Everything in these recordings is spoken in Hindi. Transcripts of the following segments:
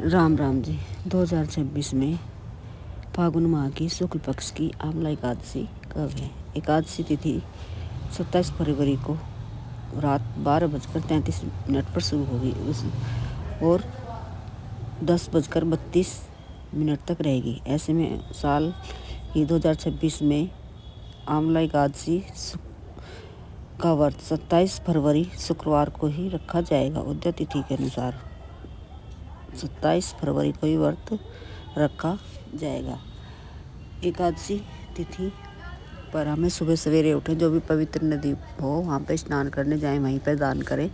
राम राम जी। 2026 में फागुन माह की शुक्ल पक्ष की आमला एकादशी कब है? एकादशी तिथि 27 फरवरी को रात 12:33 पर शुरू होगी और 10:32 तक रहेगी। ऐसे में साल की 2026 में आमला एकादशी का व्रत 27 फरवरी शुक्रवार को ही रखा जाएगा। उदय तिथि के अनुसार 27 फरवरी को ही व्रत रखा जाएगा। एकादशी तिथि पर हमें सुबह सवेरे उठें, जो भी पवित्र नदी हो वहाँ पर स्नान करने जाएं, वहीं पर दान करें।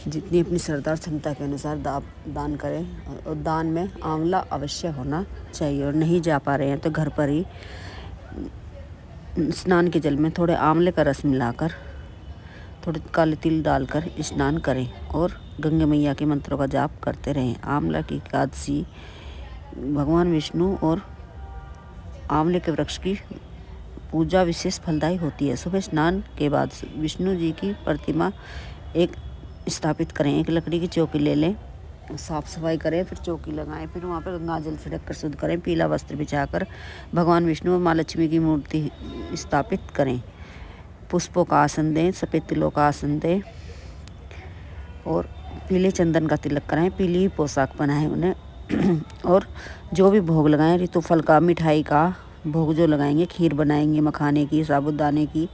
जितनी अपनी श्रद्धा और क्षमता के अनुसार दान करें और दान में आंवला अवश्य होना चाहिए। और नहीं जा पा रहे हैं तो घर पर ही स्नान के जल में थोड़े आंवले का रस मिलाकर थोड़े काले तिल डालकर स्नान करें और गंगा मैया के मंत्रों का जाप करते रहें। आंवला की एकादशी भगवान विष्णु और आंवले के वृक्ष की पूजा विशेष फलदायी होती है। सुबह स्नान के बाद विष्णु जी की प्रतिमा एक स्थापित करें। एक लकड़ी की चौकी ले लें, साफ सफाई करें, फिर चौकी लगाएं, फिर वहाँ पर गंगा जल छिड़क कर शुद्ध करें। पीला वस्त्र बिछाकर भगवान विष्णु और माँ लक्ष्मी की मूर्ति स्थापित करें। पुष्पों का आसन दें, सफ़ेद तिलों का आसन दें और पीले चंदन का तिलक कराएं। पीली पोशाक पहनाएं उन्हें और जो भी भोग लगाएं, ऋतु फल का, मिठाई का भोग जो लगाएंगे, खीर बनाएंगे मखाने की, साबूदाने की,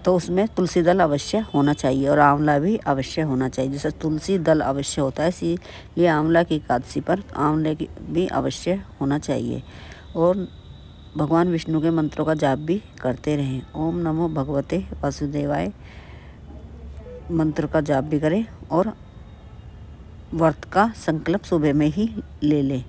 तो उसमें तुलसी दल अवश्य होना चाहिए और आंवला भी अवश्य होना चाहिए। जैसे तुलसी दल अवश्य होता है, इसीलिए आंवला की एकादशी पर आंवले की भी अवश्य होना चाहिए। और भगवान विष्णु के मंत्रों का जाप भी करते रहें। ओम नमो भगवते वासुदेवाय मंत्र का जाप भी करें और व्रत का संकल्प सुबह में ही ले लें।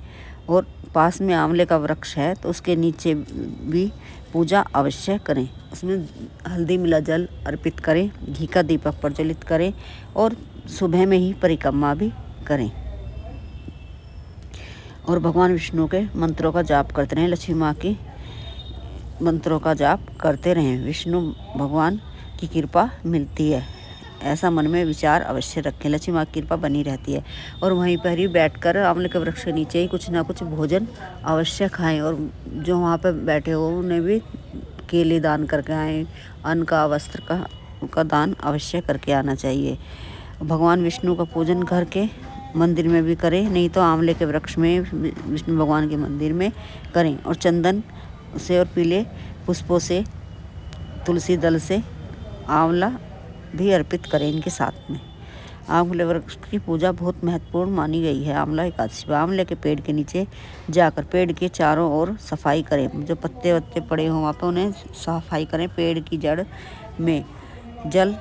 और पास में आंवले का वृक्ष है तो उसके नीचे भी पूजा अवश्य करें। उसमें हल्दी मिला जल अर्पित करें, घी का दीपक प्रज्वलित करें और सुबह में ही परिक्रमा भी करें और भगवान विष्णु के मंत्रों का जाप करते रहें। लक्ष्मी माँ की मंत्रों का जाप करते रहें। विष्णु भगवान की कृपा मिलती है, ऐसा मन में विचार अवश्य रखें। लक्ष्मी माँ की कृपा बनी रहती है। और वहीं पर ही बैठकर आंवले के वृक्ष के नीचे ही कुछ ना कुछ भोजन अवश्य खाएं और जो वहाँ पर बैठे हो उन्हें भी केले दान करके आएँ। अन्न का, वस्त्र का दान अवश्य करके आना चाहिए। भगवान विष्णु का पूजन घर के मंदिर में भी करें, नहीं तो आंवले के वृक्ष में विष्णु भगवान के मंदिर में करें और चंदन से और पीले पुष्पों से, तुलसी दल से आंवला भी अर्पित करें इनके साथ में। आंवले वृक्ष की पूजा बहुत महत्वपूर्ण मानी गई है। आंवला एकादशी आंवले के पेड़ के नीचे जाकर पेड़ के चारों ओर सफाई करें। जो पत्ते वत्ते पड़े हों वहाँ पर उन्हें सफाई करें। पेड़ की जड़ में जल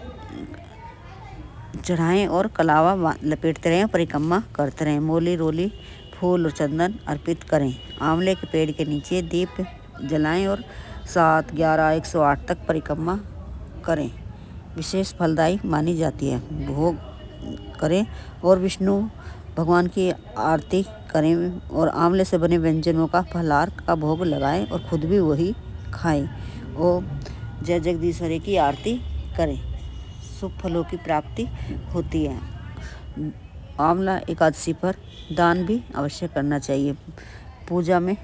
चढ़ाएं और कलावा लपेटते रहें, परिक्रमा करते रहें। मोली रोली फूल और चंदन अर्पित करें। आंवले के पेड़ के नीचे दीप जलाएं और 7, 11, 108 तक परिक्रमा करें। विशेष फलदायी मानी जाती है। भोग करें और विष्णु भगवान की आरती करें और आंवले से बने व्यंजनों का फलाहार का भोग लगाएं और खुद भी वही खाएं और जय जगदीश्वरी की आरती करें। शुभ फलों की प्राप्ति होती है। आंवला एकादशी पर दान भी अवश्य करना चाहिए। पूजा में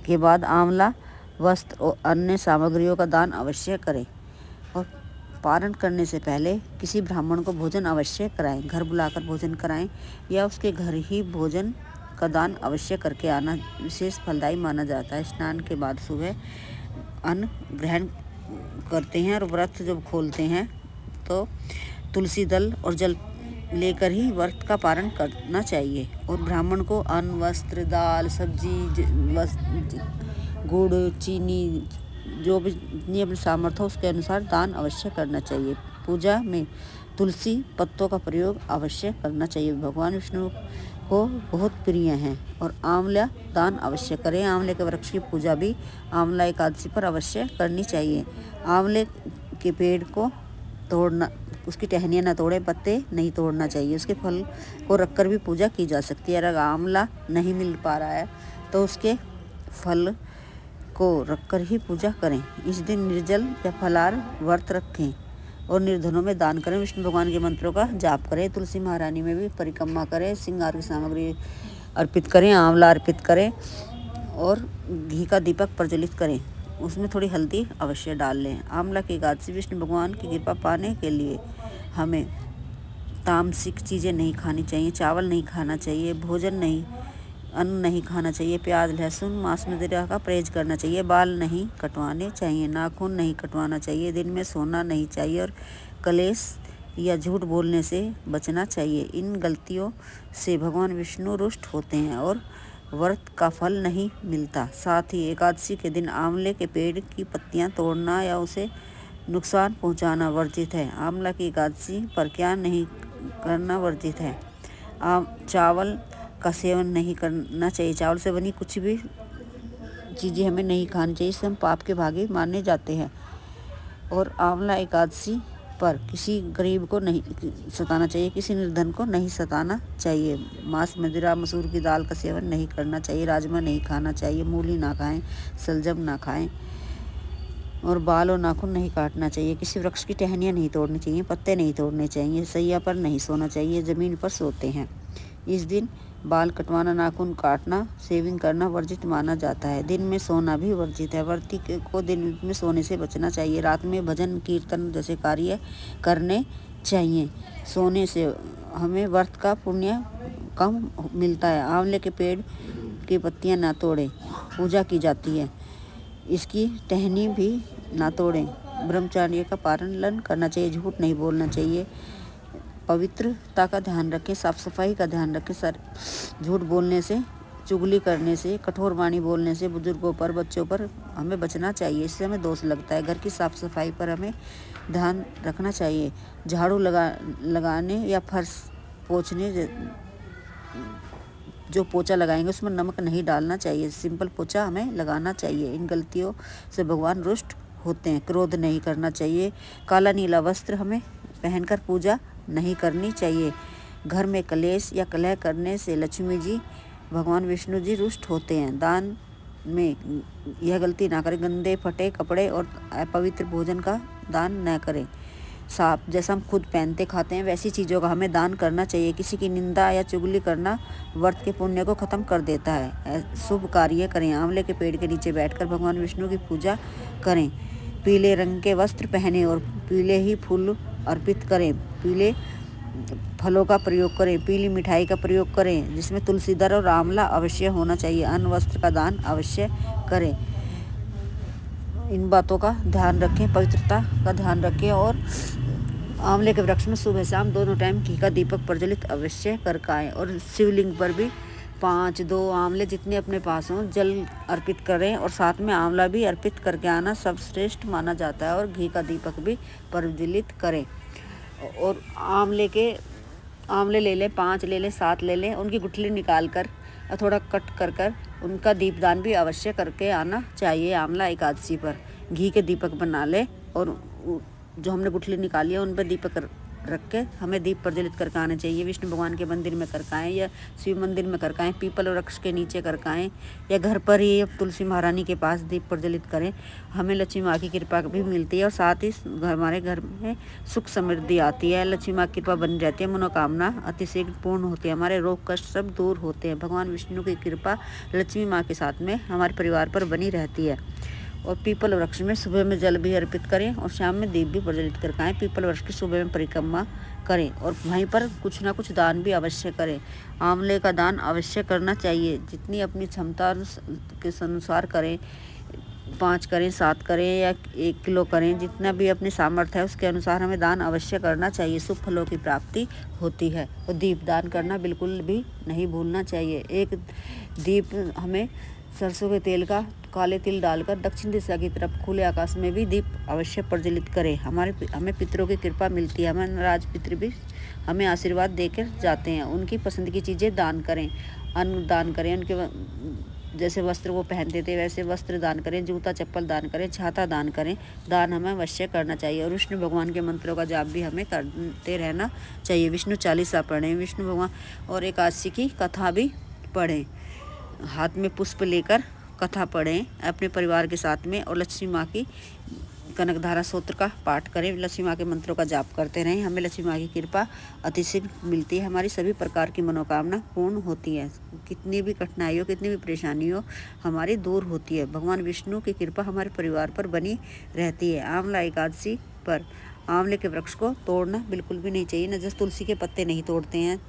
के बाद आंवला, वस्त्र और अन्य सामग्रियों का दान अवश्य करें और पारण करने से पहले किसी ब्राह्मण को भोजन अवश्य कराएं। घर बुलाकर भोजन कराएं या उसके घर ही भोजन का दान अवश्य करके आना विशेष फलदायी माना जाता है। स्नान के बाद सुबह अन्न ग्रहण करते हैं और व्रत जब खोलते हैं तो तुलसी दल और जल लेकर ही व्रत का पारण करना चाहिए। और ब्राह्मण को अन्न, वस्त्र, दाल, सब्जी, गुड़, चीनी, जो भी जितनी अपनी सामर्थ्य हो उसके अनुसार दान अवश्य करना चाहिए। पूजा में तुलसी पत्तों का प्रयोग अवश्य करना चाहिए। भगवान विष्णु को बहुत प्रिय हैं और आंवला दान अवश्य करें। आंवले के वृक्ष की पूजा भी आंवला एकादशी पर अवश्य करनी चाहिए। आंवले के पेड़ को तोड़ना, उसकी टहनियाँ न तोड़ें, पत्ते नहीं तोड़ना चाहिए। उसके फल को रखकर भी पूजा की जा सकती है। अगर आंवला नहीं मिल पा रहा है तो उसके फल को रखकर ही पूजा करें। इस दिन निर्जल या फलाहार व्रत रखें। और निर्धनों में दान करें। विष्णु भगवान के मंत्रों का जाप करें। तुलसी महारानी में भी परिक्रमा करें। श्रृंगार की सामग्री अर्पित करें, आंवला अर्पित करें और घी का दीपक प्रज्वलित करें। उसमें थोड़ी हल्दी अवश्य डाल लें। आंवला की एकादशी विष्णु भगवान की कृपा पाने के लिए हमें तामसिक चीज़ें नहीं खानी चाहिए। चावल नहीं खाना चाहिए, भोजन नहीं, अन्न नहीं खाना चाहिए, प्याज लहसुन मांस मदिरा का परहेज करना चाहिए, बाल नहीं कटवाने चाहिए, नाखून नहीं कटवाना चाहिए, दिन में सोना नहीं चाहिए और कलेश या झूठ बोलने से बचना चाहिए। इन गलतियों से भगवान विष्णु रुष्ट होते हैं और व्रत का फल नहीं मिलता। साथ ही एकादशी के दिन आंवले के पेड़ की पत्तियां तोड़ना या उसे नुकसान पहुंचाना वर्जित है। आंवला की एकादशी पर क्या नहीं करना वर्जित है? चावल का सेवन नहीं करना चाहिए। चावल से बनी कुछ भी चीज़ें हमें नहीं खानी चाहिए, इससे हम पाप के भागी माने जाते हैं। और आंवला एकादशी पर किसी गरीब को नहीं सताना चाहिए, किसी निर्धन को नहीं सताना चाहिए। मांस मदिरा मसूर की दाल का सेवन नहीं करना चाहिए, राजमा नहीं खाना चाहिए, मूली ना खाएं, सलजम ना खाएं और बाल और नाखून नहीं काटना चाहिए। किसी वृक्ष की टहनियाँ नहीं तोड़नी चाहिए, पत्ते नहीं तोड़ने चाहिए, सैया पर नहीं सोना चाहिए, ज़मीन पर सोते हैं। इस दिन बाल कटवाना, नाखून काटना, शेविंग करना वर्जित माना जाता है। दिन में सोना भी वर्जित है। व्रती को दिन में सोने से बचना चाहिए। रात में भजन कीर्तन जैसे कार्य करने चाहिए। सोने से हमें व्रत का पुण्य कम मिलता है। आंवले के पेड़ की पत्तियां ना तोड़ें, पूजा की जाती है। इसकी टहनी भी ना तोड़ें। ब्रह्मचर्य का पालन करना चाहिए, झूठ नहीं बोलना चाहिए, पवित्रता का ध्यान रखें, साफ सफाई का ध्यान रखें। झूठ बोलने से, चुगली करने से, कठोर वाणी बोलने से बुजुर्गों पर, बच्चों पर हमें बचना चाहिए, इससे हमें दोष लगता है। घर की साफ सफाई पर हमें ध्यान रखना चाहिए। झाड़ू लगाने या फर्श पोंछने, जो पोछा लगाएंगे उसमें नमक नहीं डालना चाहिए, सिंपल पोछा हमें लगाना चाहिए। इन गलतियों से भगवान रुष्ट होते हैं। क्रोध नहीं करना चाहिए। काला नीला वस्त्र हमें पहनकर पूजा नहीं करनी चाहिए। घर में कलेश या कलह करने से लक्ष्मी जी, भगवान विष्णु जी रुष्ट होते हैं। दान में यह गलती ना करें। गंदे फटे कपड़े और अपवित्र भोजन का दान न करें। साफ जैसा हम खुद पहनते खाते हैं वैसी चीज़ों का हमें दान करना चाहिए। किसी की निंदा या चुगली करना व्रत के पुण्य को ख़त्म कर देता है। शुभ कार्य करें। आंवले के पेड़ के नीचे बैठकर भगवान विष्णु की पूजा करें। पीले रंग के वस्त्र पहने और पीले ही फूल अर्पित करें। पीले फलों का प्रयोग करें। पीली मिठाई का प्रयोग करें जिसमें तुलसीदर और आंवला अवश्य होना चाहिए। अन्न वस्त्र का दान अवश्य करें। इन बातों का ध्यान रखें, पवित्रता का ध्यान रखें और आंवले के वृक्ष में सुबह शाम दोनों टाइम घी का दीपक प्रज्वलित अवश्य करके आएँ। और शिवलिंग पर भी 5, 2 आंवले जितने अपने पास हों जल अर्पित करें और साथ में आंवला भी अर्पित करके आना सब श्रेष्ठ माना जाता है। और घी का दीपक भी प्रज्वलित करें। और आंवले ले लें, 5 ले लें, 7 ले लें, उनकी गुठली निकाल कर थोड़ा कट कर उनका दीपदान भी अवश्य करके आना चाहिए। आंवला एकादशी पर घी के दीपक बना लें और जो हमने गुठली निकाली है उन पर दीपक रख के हमें दीप प्रज्वलित करके आने चाहिए। विष्णु भगवान के मंदिर में करके आएँ या शिव मंदिर में करके आएँ, पीपल वृक्ष के नीचे करके आएँ या घर पर ही तुलसी महारानी के पास दीप प्रज्वलित करें। हमें लक्ष्मी माँ की कृपा भी मिलती है और साथ ही हमारे घर में सुख समृद्धि आती है। लक्ष्मी माँ की कृपा बनी रहती है, मनोकामना अतिशीघ्र पूर्ण होती है, हमारे रोग कष्ट सब दूर होते हैं। भगवान विष्णु की कृपा लक्ष्मी माँ के साथ में हमारे परिवार पर बनी रहती है। और पीपल वृक्ष में सुबह में जल भी अर्पित करें और शाम में दीप भी प्रज्वलित करके आएँ। पीपल वृक्ष की सुबह में परिक्रमा करें और वहीं पर कुछ ना कुछ दान भी अवश्य करें। आंवले का दान अवश्य करना चाहिए, जितनी अपनी क्षमता के अनुसार करें। 5 करें, 7 करें या 1 किलो करें, जितना भी अपनी सामर्थ्य है उसके अनुसार हमें दान अवश्य करना चाहिए। शुभ फलों की प्राप्ति होती है। और दीप दान करना बिल्कुल भी नहीं भूलना चाहिए। एक दीप हमें सरसों के तेल का काले तिल डालकर दक्षिण दिशा की तरफ खुले आकाश में भी दीप अवश्य प्रज्वलित करें। हमें पितरों की कृपा मिलती है। हमें नाराज पितृ भी हमें आशीर्वाद देकर जाते हैं। उनकी पसंद की चीज़ें दान करें, अन्न दान करें, उनके जैसे वस्त्र वो पहनते थे वैसे वस्त्र दान करें, जूता चप्पल दान करें, छाता दान करें। दान हमें अवश्य करना चाहिए। और विष्णु भगवान के मंत्रों का जाप भी हमें करते रहना चाहिए। विष्णु चालीसा पढ़ें, विष्णु भगवान और एकादशी की कथा भी पढ़ें। हाथ में पुष्प लेकर कथा पढ़ें अपने परिवार के साथ में और लक्ष्मी माँ की कनकधारा स्तोत्र का पाठ करें, लक्ष्मी माँ के मंत्रों का जाप करते रहें। हमें लक्ष्मी माँ की कृपा अतिशीघ्र मिलती है, हमारी सभी प्रकार की मनोकामना पूर्ण होती है। कितनी भी कठिनाई हो, कितनी भी परेशानी हो, हमारी दूर होती है। भगवान विष्णु की कृपा हमारे परिवार पर बनी रहती है। आंवला एकादशी पर आंवले के वृक्ष को तोड़ना बिल्कुल भी नहीं चाहिए। न जैसे तुलसी के पत्ते नहीं तोड़ते हैं,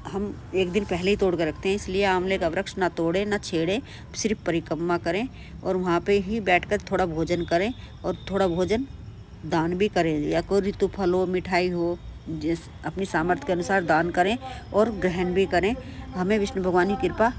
हम एक दिन पहले ही तोड़ कर रखते हैं, इसलिए आंवले का वृक्ष ना तोड़ें ना छेड़ें, सिर्फ परिक्रमा करें और वहाँ पे ही बैठकर थोड़ा भोजन करें और थोड़ा भोजन दान भी करें, या कोई ऋतु फल हो, मिठाई हो, जिस अपनी सामर्थ्य के अनुसार दान करें और ग्रहण भी करें। हमें विष्णु भगवान की कृपा